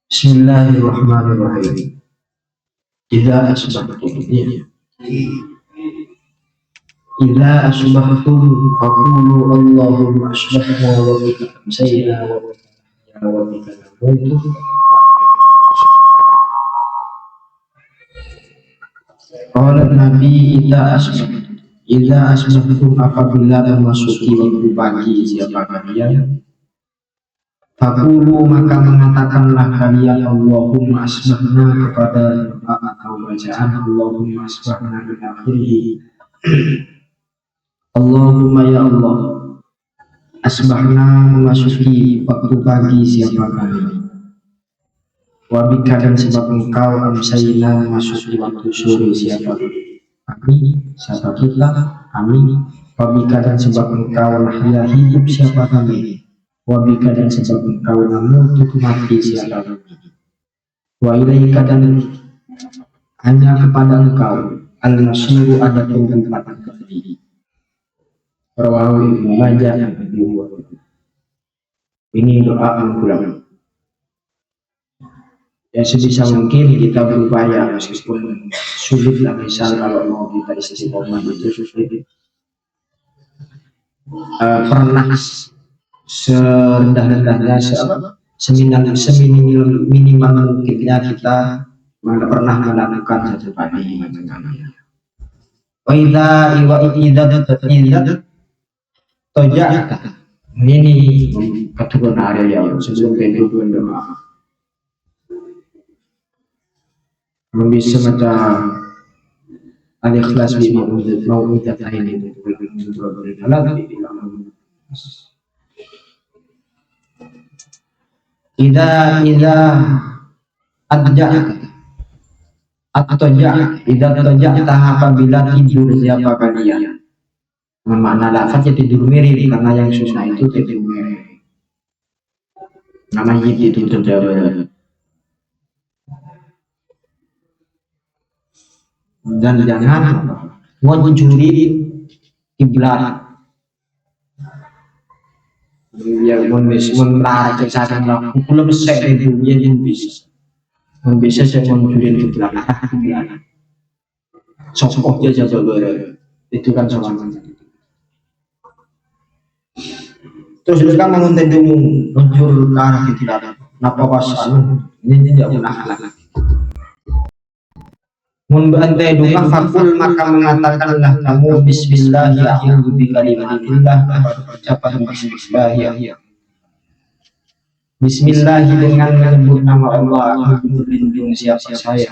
Bismillahirrahmanirrahim. Idza asbahtum faqulu Allahumma asbahna wa bika amsayna wa bika namutu. Qala Nabi idza asbahtum apabila memasuki waktu pagi siapa kalian, faqulu maka mengatakanlah kalian Allahumma asbahna kepada doa atau bacaan Allahumma asbahna min akhirih. Allahumma ya Allah, asbahna memasuki waktu pagi siapa kami, wabika dan sebab engkau amsayna memasuki waktu sore siapa kami, siapa kita, kami, wabika dan sebab engkau nahya hidup siapa kami, wabika dan sebab engkau namutu mati siapa kami, wa ilaika dan hanya kepada engkau al-masyiru ada tempat kembali. Rawahu Ibnu Majah yang kedua. Ini doa pulang. Ya sebisa mungkin kita berupaya meskipun sulit lah, misal kalau mau kita istiqomah itu sulit. Pernah serendah-rendahnya seminimal mungkinnya kita pernah melakukan satu pagi. Wa idza tojak ini keturunan area yang sebelum kedua doa bisa baca al-ikhlas bi mau'idat ini idza adja apabila tidur siapa kalian. Makna lafaznya tidur mirip karena yang susah itu tidur mirip. Namanya itu terjadi. Dan jangan mencuri kiblat. Ya menarik ke sana lah. Kalau besar itu dia bisa. Bisa saya mencuri kiblat. Sokok aja coba. Itu kan soalnya. Terus mereka menguntit menuju ke arah kiblat. Napa pasal ini tidak pernah lagi. Mun bantai dunga fakul maka mengatakanlah kamu bismillah a'udzu bikalimatillah, ucapan bismillah. Bismillah dengan menyebut nama Allah, aku berlindung siapa saya.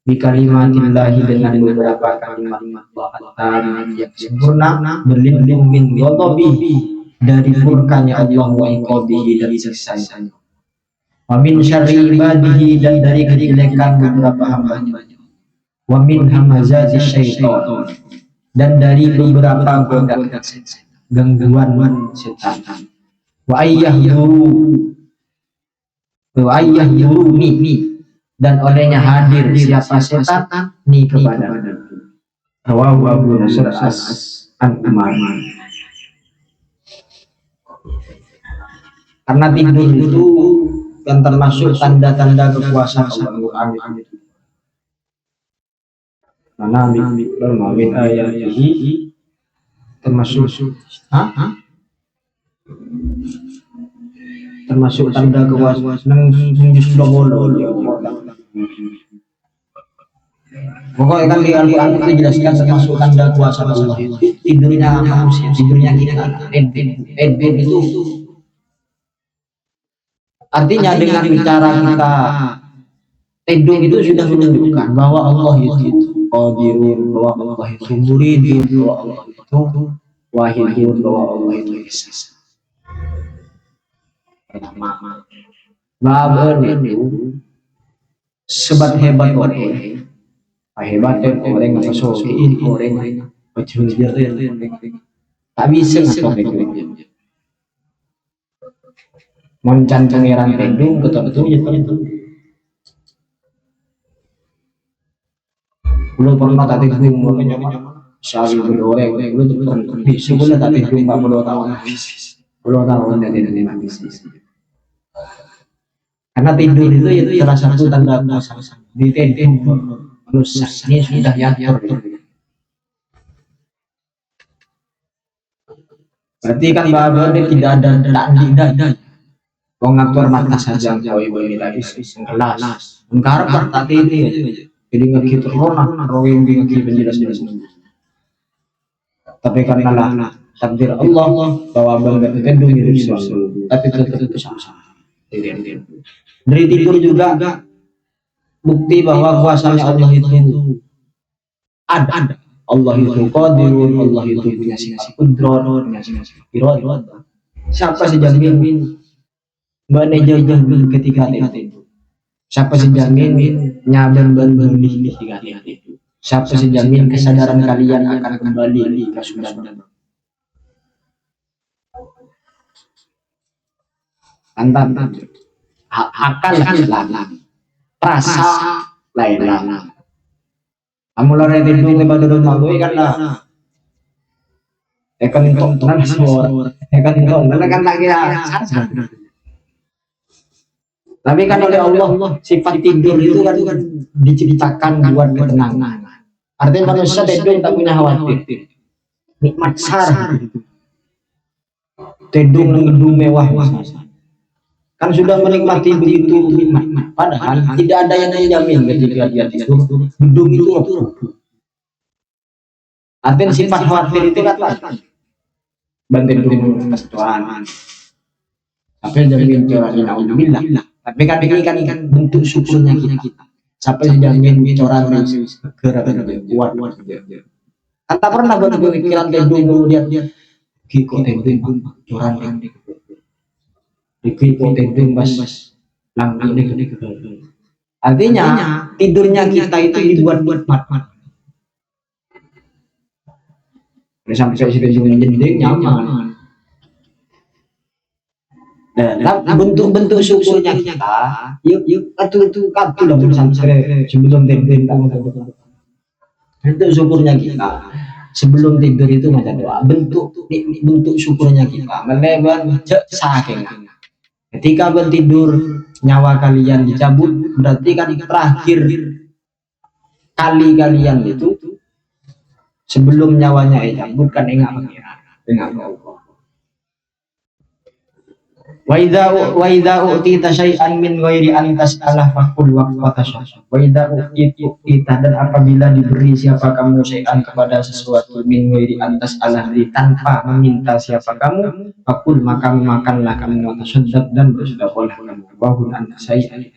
Bikalimatillah dengan beberapa kalimat Allah yang sempurna, berlindung min ghadabihi dari murkanya Allah wa iqabihi dari siksanya. Wa min syarri ibadihi dan dari kejelekan beberapa hamba-Nya. Wa min hamazati syaitan dan dari beberapa godaan gangguan setan. Wa ayyahuruni dan olehnya hadir siapa setan ni kepada Rawahu Abu Nasr an-Umar. Karena tidur itu yang termasuk tanda-tanda kekuasaan Allah. Mana min ayatihi termasuk tanda kekuasaan justru bolol. Pokoknya kan di Al-Quran itu dijelaskan termasuk tanda kuasa Allah. Tidurnya manusia, tidurnya kita. Edben itu artinya dengan bicara kita tidur itu sudah menunjukkan bahwa Allah itu qadirun, bahwa Allah itu muridun, bahwa Allah itu wahidun, bahwa Allah itu esa. Babar itu sebat hebat orang. Hebatnya orang apa sokin orang baju tak bisa ngapain Moncan pangeran tendung betul-betul gitu. Belum pernah tadi gung makanya sehari berdua belum pernah di sebulan tadi gung 42 tahun 2 tahun dari habis. Karena tidur itu salah satu tanda puasa. Di tendung manusia ini sudah diatur. Berarti kan bahwa ini tidak ada tidak mengatur mata saja kau ibu ini lagi kelas. Mengharap tadi ini jadi ngekit rona rowing ngekit penjelas-jelas. Tapi karena lah takdir Allah bahwa bangga tendung hidup selalu, tapi tetap susah. Dari tidur juga bukti bahwa kuasanya Allah itu ada. Allah itu qadirun, Allah itu punya sifat qudrat, punya sifat iradah. Siapa sejamin manajer ketika itu? Siapa sejamin nyaben berlih ketika itu? Siapa sejamin kesadaran kalian akan kembali ke sumber? Antam akal lah, rasa lain lah. Kamu lari tidur di bawah rumah gue kan lah. Ekan itu kan semua, ekan itu kan tak kira. Tapi kan oleh Allah sifat tidur itu kan diciptakan buat ketenangan. Artinya manusia tidur tak punya khawatir. Nikmat sar. Tidur di gedung mewah. Kan sudah menikmati begitu nikmat. Padahal tidak ada yang menjamin ketika dia tidur gedung itu roboh. Artinya sifat khawatir itu kan banting gedung kesetuan. Sampai jamin coran naudzubillah. Tapi kan ini kan bentuk syukurnya kita. Sampai jamin coran gerak kuat. Kan tak pernah berpikiran gedung dia kiko tendung coran yang tendung bas langgang dek. Artinya tidurnya kita itu dibuat mat. Sampai tendung jadi nyaman. Nah, bentuk syukurnya kita, yuk kartu dong sampai sebelum tidur. Bentuk syukurnya kita sebelum tidur itu macam doa. Bentuk syukurnya kita melebar saking. Ketika bertidur nyawa kalian dicabut, berarti kan terakhir kali kalian itu sebelum nyawanya dicabut kan ingat Allah. Wa idza utita syai'an min ghairi an tas'alah faqul waqtash. Wa idza utita dan apabila diberi siapa kamu syai'an kepada sesuatu min ghairi an tas'alah tanpa meminta siapa kamu, faqul maka makanlah kamu waqtash dan bersedekahlah kamu bahun an syai'an.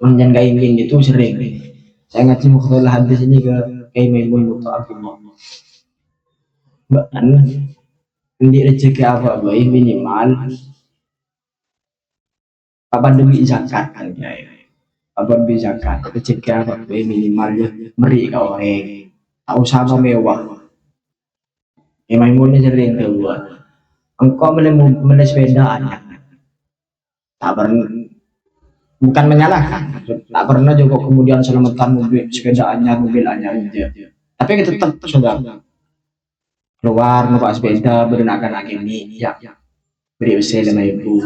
Menjan ingin itu sering. Saya ngaji mukhtalah hadis ini ke Kiai Maimun Mutta'abullah. Mbak ini rezeki apa baik minimal apa demi zakat kan ya apa demi zakat rezeki apa baik minimal ya beri kau tak usah mewah Maimun sering keluar engkau beli sepeda tak pernah bukan menyalahkan tak pernah juga kemudian selamatan mobil sepeda anyar mobil anyar tapi kita tetap sudah keluar numpak sepeda berenakan agami ya beri usaha sama ibu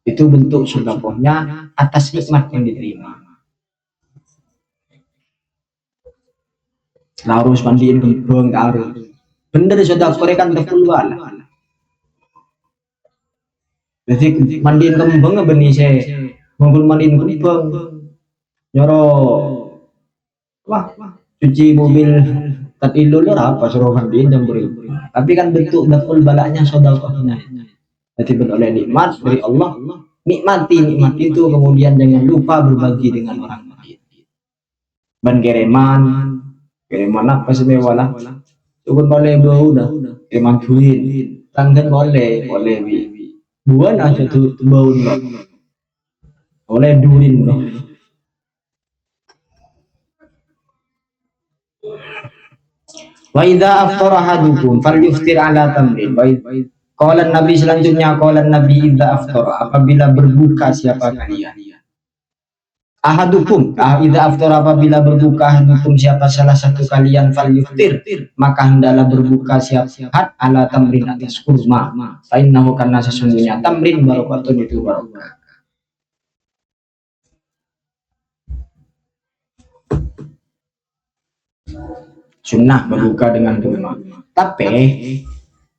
itu bentuk sedekahnya atas nikmat yang diterima. Harus mandiin kembang harus bener sedekah kan terkeluar jadi mandiin kembang benih saya mobil mandiin kembang nyoro wah cuci mobil tadi lulur apa suruh mandiin jam beri tapi kan bentuk daful balaknya sedekahnya jadi beroleh nikmat dari Allah nikmati itu kemudian jangan lupa berbagi dengan orang lain ban kereman apa semua lah cukup boleh bau dah kereman duit tanggan boleh buan aja tuh bau boleh durin wa idza aftara ahadukum falyuftir ala tamrin Qala Nabi selanjutnya, qala Nabi idza aftara, apabila berbuka siapa kalian. Ahadukum, idza aftara, apabila berbuka ahadukum siapa salah satu kalian, fal yuftir, maka hendaklah berbuka siapa ala tamrin atas kurma. Fa innahu, karena sesungguhnya tamrin barokatun itu barokah. Sunnah berbuka dengan kurma. Tapi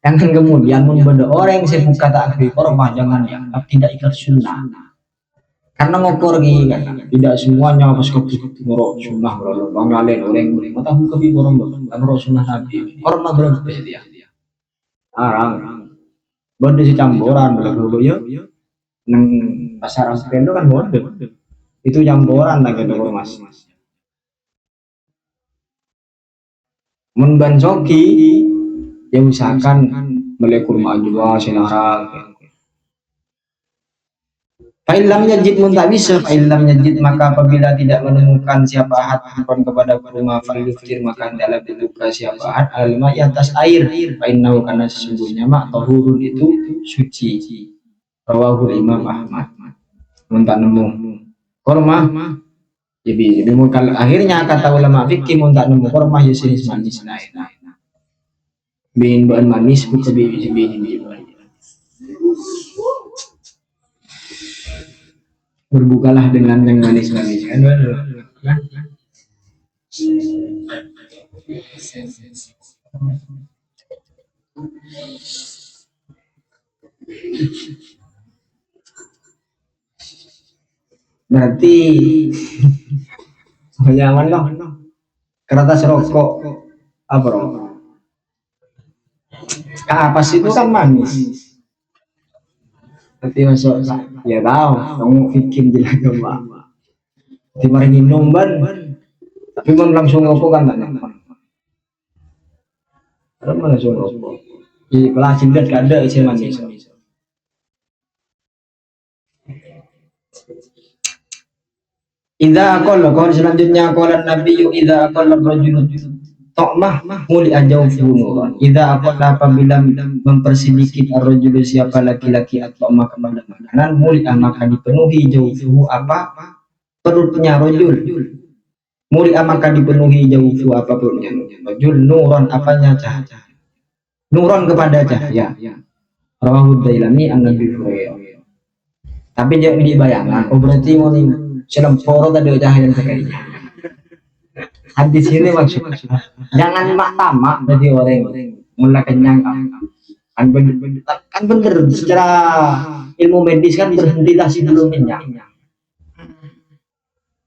jangan kemudian membuat orang yang buka tak akui kurma, jangan dianggap tidak ikut sunnah. Karena ngokur gini kan, tidak semuanya pas ketik ngorok sunnah berlalu bangalen orang mata buka bi kurma, ngorok sunnah nabi. Kurma berapa dia? Arang. Benda si campuran berlalu ya. Neng pasar Aspendo kan bodoh. Itu campuran lagi ada kurma. Menbancoki yang misalkan beli kurma juga senara. Fa'ilam yajid, tak bisa. Fa'ilam yajid, maka apabila tidak menemukan siapa ahad kepada kurma, fa'iluftir, maka adalah berbuka siapa ahad alma atas air. Fa'innahu, karena sesungguhnya mak tahurun itu suci. Rawahul Imam Ahmad. Muntah nemu kurma. Jadi akhirnya kata ulama fikih muntah nemu kurma ya jenis manis lain. Bin bahan manis bukan biji. Berbukalah dengan yang manis-manis kan. Berarti nyaman loh. Kertas rokok apa rokok? Kapas itu kan manis. Nanti masuk ya tahu, kamu bikin jelas coba. Dimari minum ban, tapi mau langsung rokok kan tak nyaman. Kalau mana langsung rokok? Di kelas cinta gak ada isi manis. Idza aqalla, kawan selanjutnya qala Nabi idza aqalla rajulun ta'mah muli ajaufu nuran. Idza aqalla, apabila mempersedikit ar-rajulu siapa laki-laki atau kepada makanan, muli maka dipenuhi jaufu apa perutnya rajul. Muli maka dipenuhi jaufu apa perutnya rajul, nuran apanya cahaya. Nuran kepada cahaya. Rawahu Dailami an-Nabi Hurairah. Tapi jangan dibayangkan, oh berarti mau selemporo tadi cahaya sekali. Hadis ini maksudnya jangan mak tamak dari orang mulai kenyang kan bener secara ilmu medis kan berhentilah sebelum kenyang.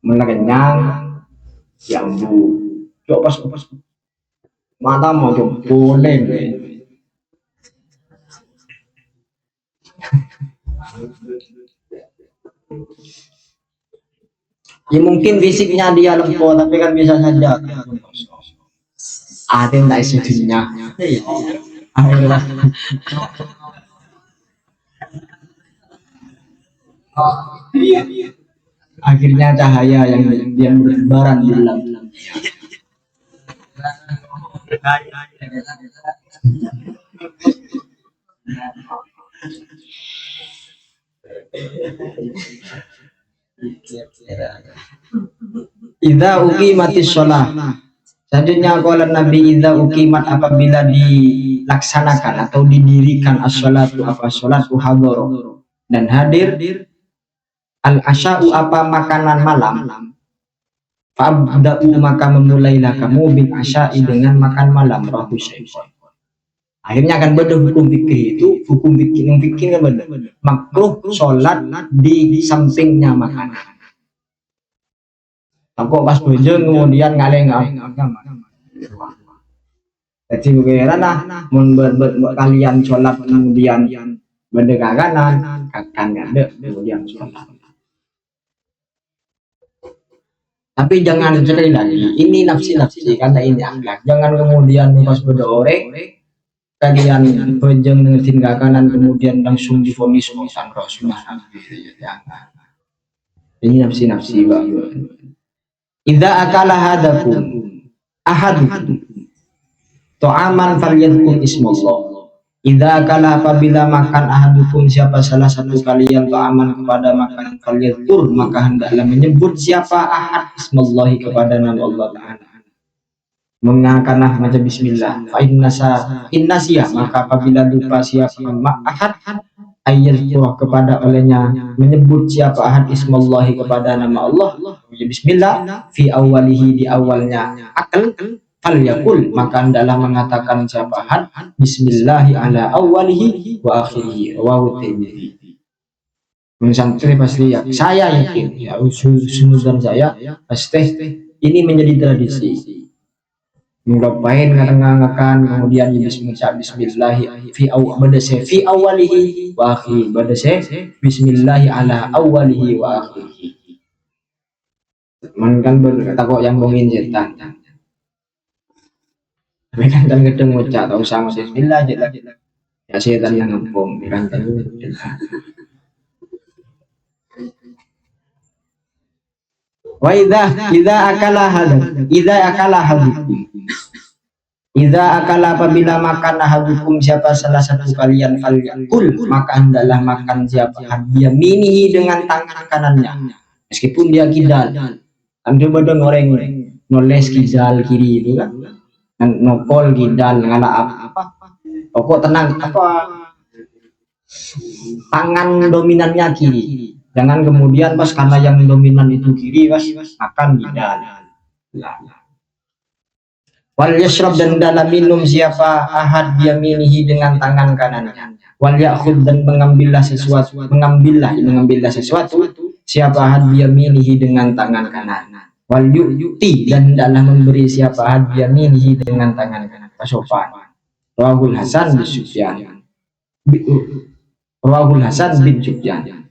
Mulai kenyang jambu coba pas mata mau coba boleh. Ya mungkin fisiknya dia lempo, tapi kan bisa saja ada yang tak sedunia. Akhirnya cahaya yang bertebaran di dalam. Idza uqimatis shalah. Selanjutnya qala Nabi idza uqimat, apabila dilaksanakan atau didirikan as-shalatu apa sholatu hadar dan hadir al-asya'u apa makanan malam, fa'abda'u maka memulailah kamu bil asya'i dengan makan malam. Rahu Syaikhon. Akhirnya akan beda hukum fikih itu, hukum fikih kan beda. Makruh sholat di sampingnya makanan. Aku pas bujung kemudian ngaleng jadi bagaimana lah kalian sholat kemudian benda kanan ada kemudian sholat. Tapi jangan sekali lagi ini nafsi karena ini akhlak. Jangan kemudian pas beda orang kalian bujung ngertiin kanan kemudian langsung divonis sang Rasulullah. Ini nafsi banget. Idza akala hadakum ahadukum ta'aman falyadhkur ismallah. Idza kala apabila makan ahadukum siapa salah satu kalian ta'aman kepada makanan falyadkur maka hendaklah menyebut siapa ahad ismallahi kepada nama Allah Ta'ala. Mengakanlah macam bismillah. Fa innasiya maka apabila lupa siapa ahad ayat kepada olehnya menyebut siapa ahad ismallahi kepada nama Allah bismillah fi awalihi di awalnya akal fal yakul maka hendaklah mengatakan siapa ahad bismillahi ala awalihi wa akhirihi wa tirmidzi. Santri pasti ya saya yakin ya usul saya pasti ini menjadi tradisi ngapain ngakan kemudian bismillahi fi awalihi wa akhirihi bismillahi ala awalihi wa akhirihi. Man kan berkata kok yang bongin setan tapi kan kadang ngucap tak usah bismillah aja ya setan yang ngepong kan wa idza akala hadukum idza akala apabila makan ahadukum siapa salah satu kalian falyakul maka hendaklah makan siapa yaminihi dengan tangan kanannya meskipun dia kidal. Anda bodoh goreng noles kidal kiri itu kan nopol kidal ngala apa pokok tenang apa tangan dominannya kiri. Jangan kemudian pas karena yang dominan itu kiri pas makan kidal. Wal yashrab dan dalam minum siapa ahad yaminihi dengan tangan kanannya. Wal ya'khud dan mengambillah sesuatu siapa ahad yaminihi dengan tangan kanan. Wal yu'ti dan dalam memberi siapa ahad yaminihi dengan tangan kanan. Pasopan. Rawahul Hasan bin Sufyan. Rawahul Hasan bin Sufyan.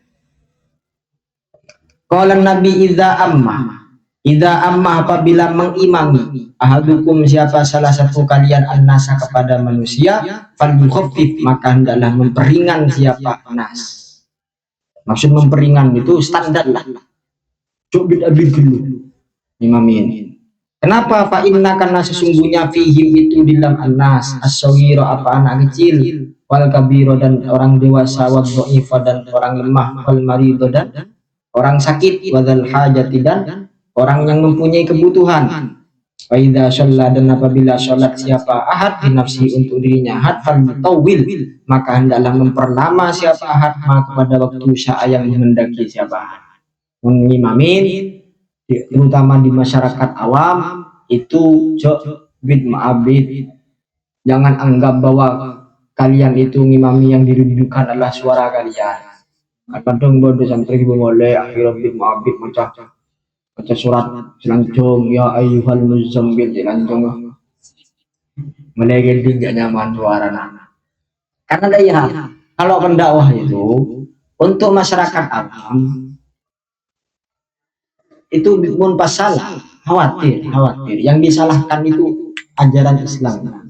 Qala Nabi idza amma apabila mengimami ahadukum siapa salah satu kalian an-nasa kepada manusia falyukhaffif maka hendaklah memperingan siapa nas. Maksud memperingan itu standar lah. Coba abid dulu imamin. Kenapa? Fa inna karena sesungguhnya fihim itu di dalam an-nas as-sawira apa anak kecil wal kabiro dan orang dewasa wal dha'ifa dan orang lemah wal marido dan orang sakit wadal hajati dan orang yang mempunyai kebutuhan. Wa idza shalla dan apabila salat siapa ahad di nafsi untuk dirinya ahad fal mutawwil maka hendaklah memperlama siapa ahad kepada waktu syaa yang menghendaki siapa ahad. Mengimamin terutama di masyarakat awam itu bid'ah. Jangan anggap bahwa kalian itu ngimami yang dirujukan adalah suara kalian. Kadang bodoh sampai ibu mulai akhirnya bid baca surat selancung ya ayyuhal muzammil selancung mulai gending gak nyaman suara karena daya kalau pendakwah itu untuk masyarakat awam itu pun pasalah khawatir yang disalahkan itu ajaran Islam.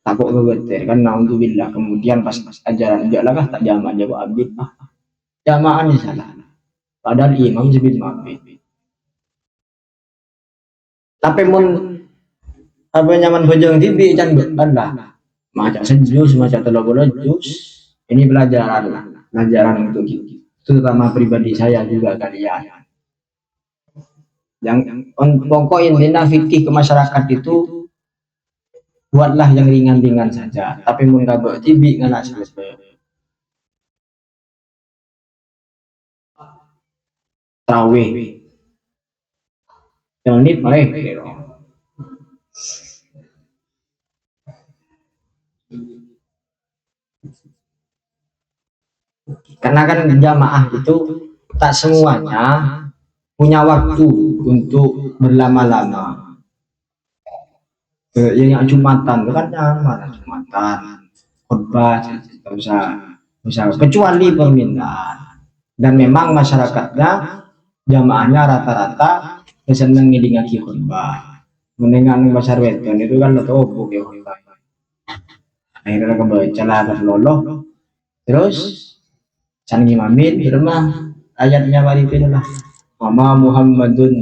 Takut bebeter kan naudzubillah kemudian pas ajaran enggak lah tak jamaah jawab abid jamaahnya salah padahal imam sebid mabid tapi mun apa nyaman bojong tibi can Allah macam sejus macam telur jus ini pelajaran untuk kita terutama pribadi saya juga kalian yang pokok intinya fikih ke masyarakat itu buatlah yang ringan-ringan saja tapi mengabak tibi ngana selesai tarawih menit mereka karena kan jamaah itu tak semuanya punya waktu untuk berlama-lama. Yang Jumatan itu kan nyaman Jumatan khutbah usah kecuali permintaan dan memang masyarakatnya jamaahnya rata-rata seneng ngidingaki khutbah mendengar pasar weton itu kan lo ya khutbah akhirnya kebaca lah loloh terus can ngimamin di rumah ayatnya bari itu lah Mama Muhammadun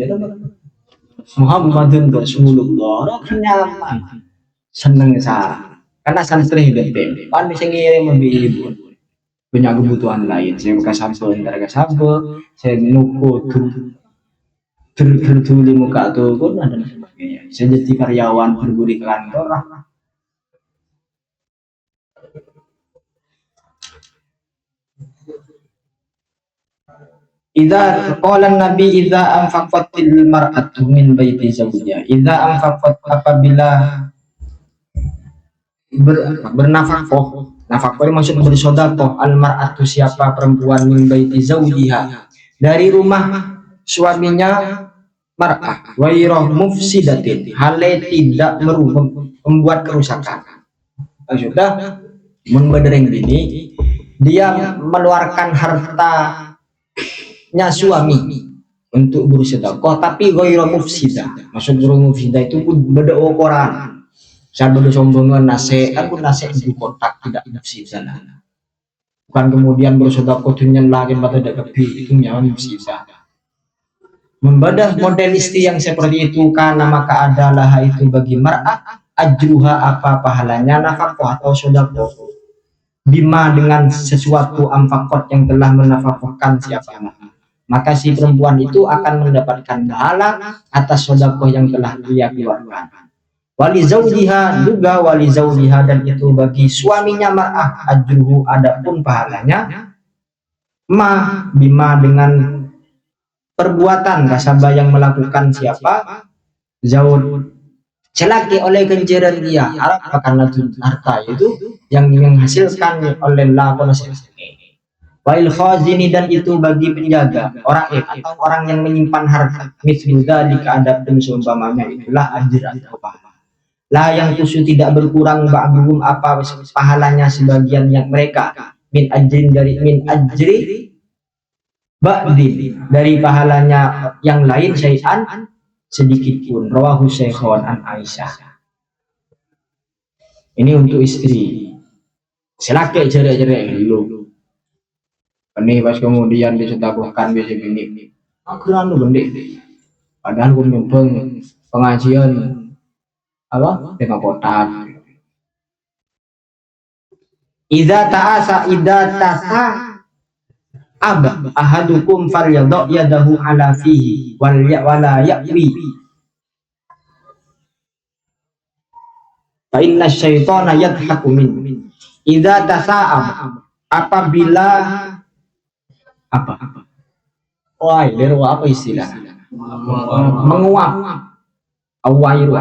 Muhammadun Rasulullah kan nyaman seneng sa karena santri hidup pan bisa ngirim lebih ibu punya kebutuhan lain saya buka sampo antara sampo saya nuku tertuli muka tuh pun ada sebagainya saya jadi karyawan berbudi ke kantor lah. Idza qala Nabi idza anfaqatil mar'atu min baiti zawjiha idza anfaqat apabila bernafkah nafkah maksud bersedekah al mar'atu siapa perempuan min baiti zawjiha dari rumah suaminya mar'ah wairah mufsidatin hale tidak merubah membuat kerusakan sudah membedereng ini dia mengeluarkan hartanya suami untuk bersedekah tapi wairah mufsidah maksud wairah mufsidah itu beda ukuran saya sombongan nase aku nase di kotak tidak mufsidah bukan kemudian bersedekah tunyan lagi pada dekepi itu nyawa mufsidah membadah model istri yang seperti itu karena maka adalah itu bagi mar'ah ajruha apa pahalanya nafkah atau sedekah bima dengan sesuatu amfakot yang telah menafkahkan siapa maka si perempuan itu akan mendapatkan pahala atas sedekah yang telah dia keluarkan wali zaujiha juga wali zaujiha dan itu bagi suaminya mar'ah ajruhu adapun pahalanya bima dengan perbuatan kasabah yang melakukan siapa zaud celaki oleh kenceran dia apa karena harta itu yang menghasilkan oleh lakon wail khazini dan itu bagi penjaga orang atau orang yang menyimpan harta misluda di keadaan seumpamanya itulah ajr atau pahala lah yang khusus tidak berkurang ba'dhum apa pahalanya sebagian yang mereka min ajri ba'di dari pahalanya yang lain syai'an sedikit pun rawahu Syekhon an Aisyah ini untuk istri selaki cerai-cerai dulu ini pas kemudian disedekahkan bisa gini aku anu gede padahal gue nyumbang pengajian apa dengan kotak idza tasa ahadukum falyadha yadahu ala fihi wala ya'wi fa inna syaitana yadhaku min idza tasa'ab apabila apa wah apa istilah menguap awairu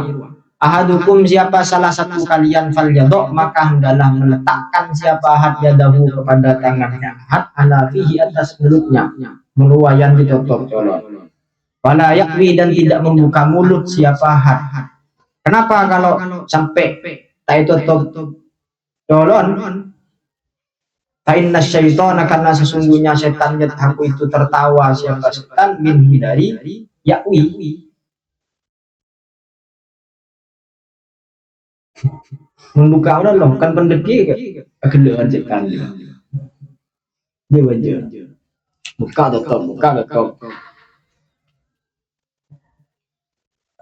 ahadukum siapa salah satu kalian falyadha maka hendaklah meletakkan siapa ahad yadahu kepada tangannya ahad ala fihi atas mulutnya meruayan ditutup colon wala yakwi dan tidak membuka mulut siapa ahad kenapa kalau sampai tak tutup colon fa inna syaitana karena sesungguhnya setan yadhaku itu tertawa siapa setan min dari yakwi membuka udah loh kan pendeki kegedean cekan dia wajah buka tutup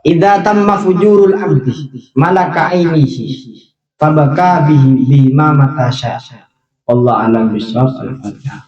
idza tamma fujurul abdi malaka ainihi fabaka bihi ma matasha Allah alam bisawab al-fatihah